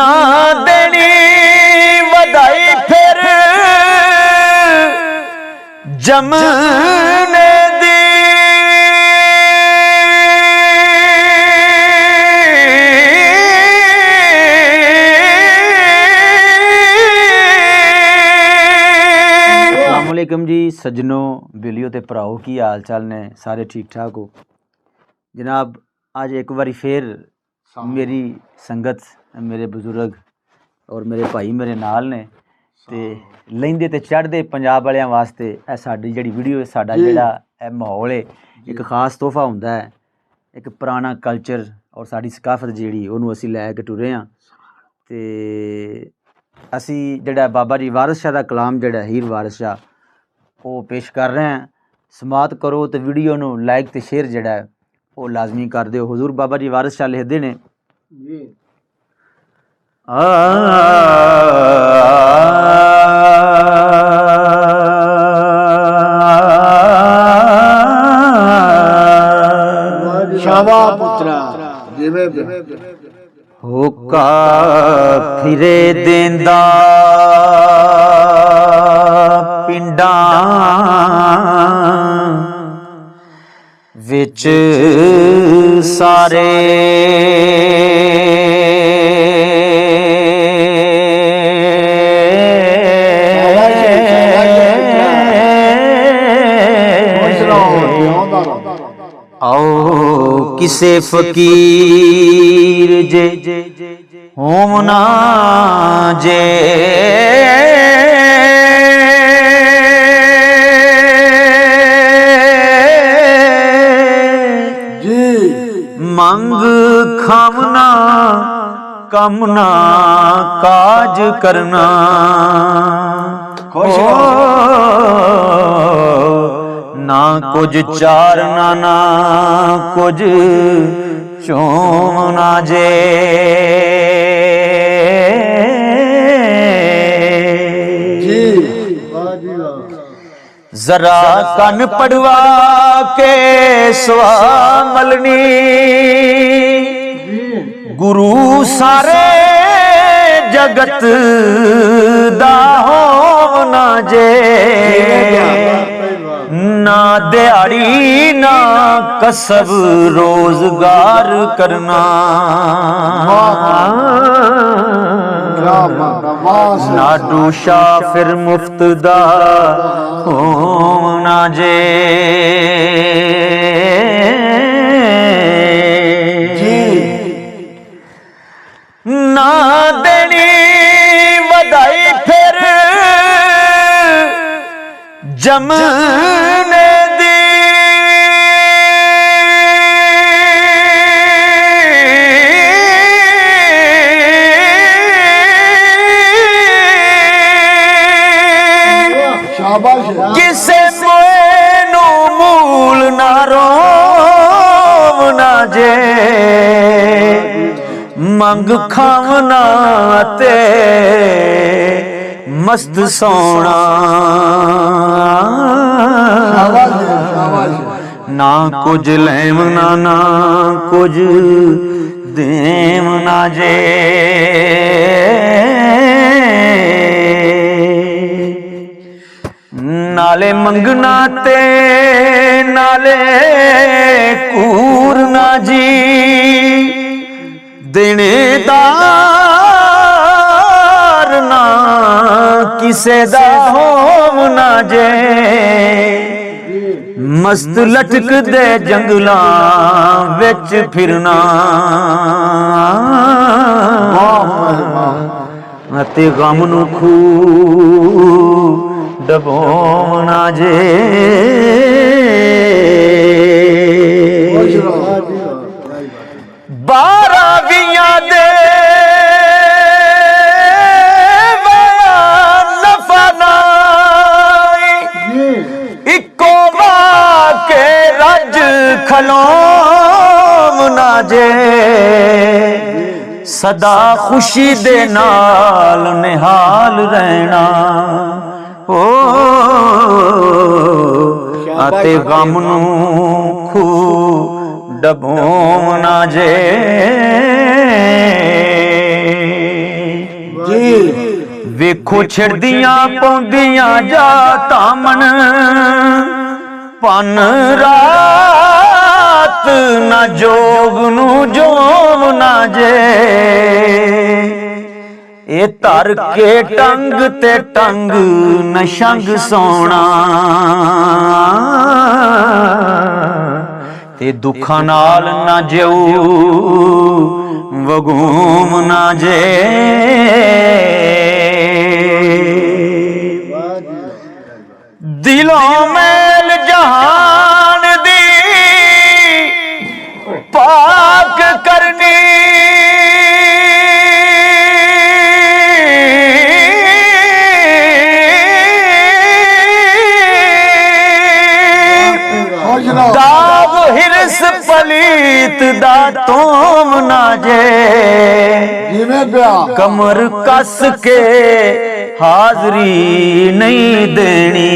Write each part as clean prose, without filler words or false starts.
ना देनी वधाई फिर जमने दी अस्सलामुअलैकुम जी सज्जनों बेलियो ते भराओ की हाल चाल ने सारे ठीक ठाक हो जनाब। आज एक बारी फिर मेरी संगत मेरे बुजुर्ग और मेरे भाई मेरे नाल ने ते लैंदे ते चढ़दे पंजाब वालियां वास्ते ए साडी जेहड़ी वीडियो है साडा जेहड़ा ए माहौल है एक खास तोहफा हुंदा है, एक पुराना कल्चर और साडी सकाफत जेहड़ी ओनू असीं लै के टुरे हां ते असीं जेहड़ा बाबा जी वारिस शाह दा कलाम जेहड़ा हीर वारिस शाह वो पेश कर रहे हैं। समात करो तो वीडियो नू लाइक ते शेयर जेहड़ा है वो लाजमी कर दिओ। हुजूर बाबा जी वारिस शाह लिखदे ने शावा पुत्रा जिवे होका फिरे देंदा पिंडा विच सारे आओ किसे फकीर जे होमना जे मंग खावना कमना काज करना खुश ना कुछ चारना ना कुछ चोमना जे जरा कन पड़वा के स्वामलनी गुरु सारे जगत दा होना जे ना दिहाड़ी ना कसब रोजगार करना ना डूशा फिर मुफ्त दा होना जे ना देनी वधाई फिर जमने दी किसे मोनू मूल ना रोवना जे मंग खावना ते मस्त सोना ना कुछ लेवना ना कुछ देवना जे नाले मंगना ते नाले कूरना जी देनेदार ना किसे दा होवना जे मस्त लटक दे जंगलां विच फिरना ते गम नू खू डबोना जे बारावियां दे नफा नाई इको के रज खलोमना जे सदा खुशी दे नाल निहाल रहना ओ आते गम नू खू डबोमना जे ਵੇਖੋ ਛਿੜਦੀਆਂ ਪਾਉਂਦੀਆਂ ਜਾ ਤਾਮਨ ਪਨ ਰਾਤ ਨਾ ਜੋਗ ਨੂੰ ਜੋਗ ਨਾ ਜੇ ਇਹ ਧਰ ਕੇ ਟੰਗ ਤੇ ਟੰਗ ਨਸ਼ੰਗ ਸੋਣਾ ਤੇ ਦੁੱਖਾਂ ਨਾਲ ਨਾ ਜਿਉ ਵਗੂਮ ਨਾ ਜੇ ਦਿਲੋਂ ਮੈਲ ਜਹਾਨ ਦੀ ਪਾਕ ਕਰਨੀ ਦਾਗ ਹਿਰਸ ਪਲੀਤ ਦਾ ਤੋਮ ਨਾ ਜੇ ਜਿਵੇਂ ਪਿਆ ਕਮਰ ਕੱਸ ਕੇ ਹਾਜ਼ਰੀ ਨਹੀਂ ਦੇਣੀ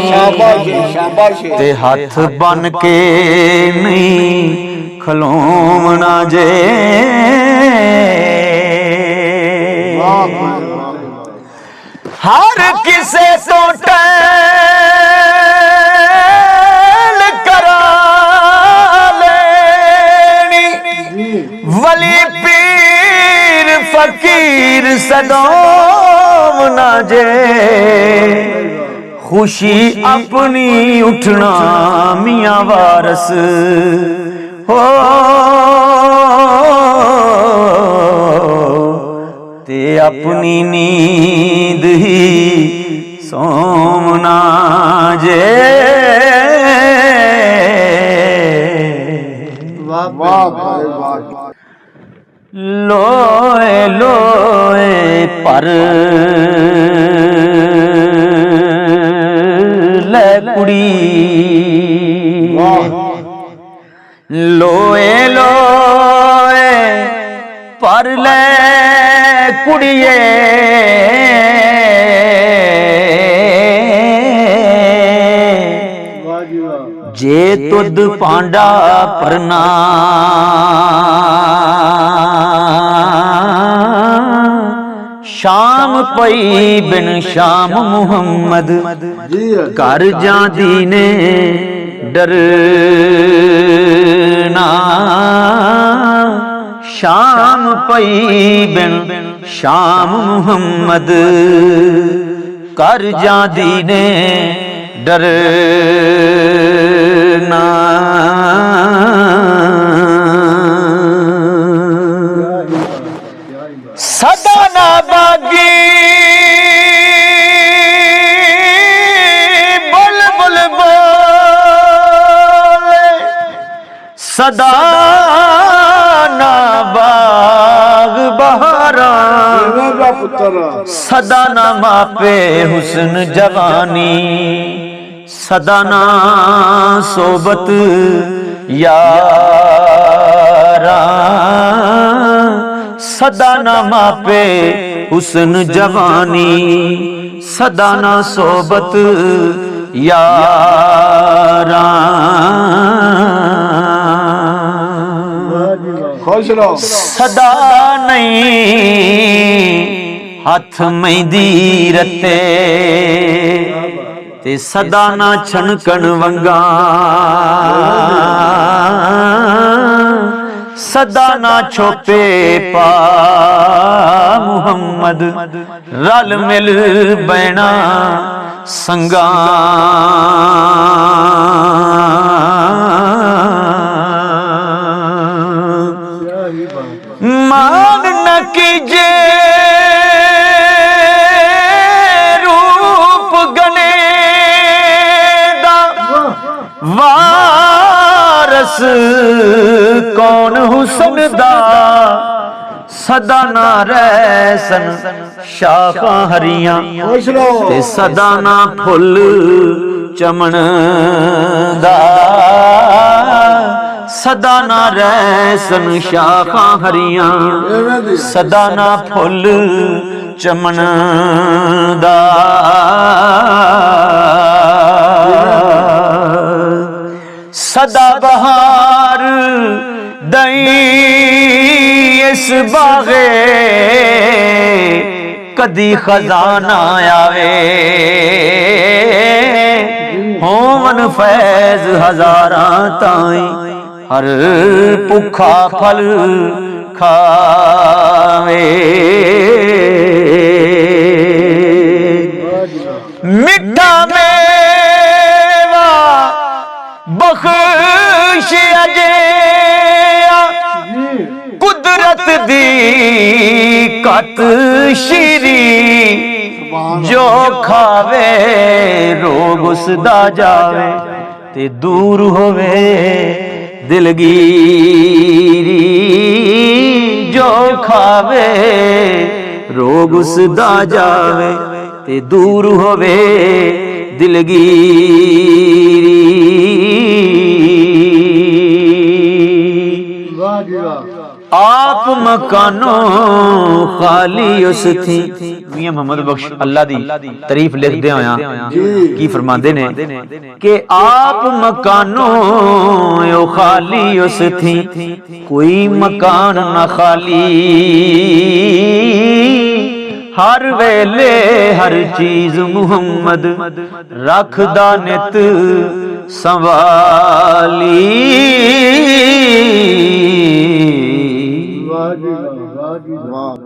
ਸ਼ਾਬਾਸ਼ ਸ਼ਾਬਾਸ਼ ਤੇ ਹੱਥ ਬਨ ਕੇ ਨਹੀਂ ਖਲੋਮਣਾ ਜੇ ਹਰ ਕਿਸੇ ਤੋਂ ਟੈਲ ਕਰਾ ਲੈਣੀ ਵਲੀ ਪੀਰ ਫਕੀਰ ਸਦੋਮ ਨਾ ਜੇ खुशी अपनी उठना मियां वारस हो ते अपनी नींद ही सोमना जे लोए लोए पर कुड़ी लोए लोए पर ले कुड़िए जे तुद पांडा परना शाम पई बिन शाम मुहम्मद घर जांदी ने डरना शाम पई बिन शाम मुहम्मद घर जांदी ने डरना सदा ना बागी बुल बुल बोले सदा ना बाग बहारा सदा ना मापे हुस्न जवानी सदा ना सोबत यारा सदा ना मापे हुस्न जवानी सदा ना सोबत यारा खुश रहो सदा नहीं हथ मेहंदी रते ते सदा ना छनकन वंगा सदा ना छोपे पा मुहम्मद रल मिल बैना संगा मान न कीजे रूप गने दा वारस कौन हुसन दा सदा ना रहसन शाखा हरियां ते सदा ना फुल चमन दा सदा ना रहसन शाखा हरियां सदा ना फुल चमन दा सदा बहार दई इस बागे कदी खजाना आवे होवन फैज हजारां ताई हर भुखा फल खावे मिठा मेवा बख्श अजे कुदरत दी कत श्री जो खावे रोग उसदा जावे ते दूर होवे दिलगीरी जो खावे रोग उसदा जावे ते दूर होवे दिलगीरी आप मकानों खाली उस थी मियां मोहम्मद बख्श अल्लाह दी तारीफ लिखदे होया की फरमांदे ने कि आप मकानों यो खाली उस थी कोई मकान ना खाली हर वेले हर चीज मुहम्मद रखदा नित संभाली वाह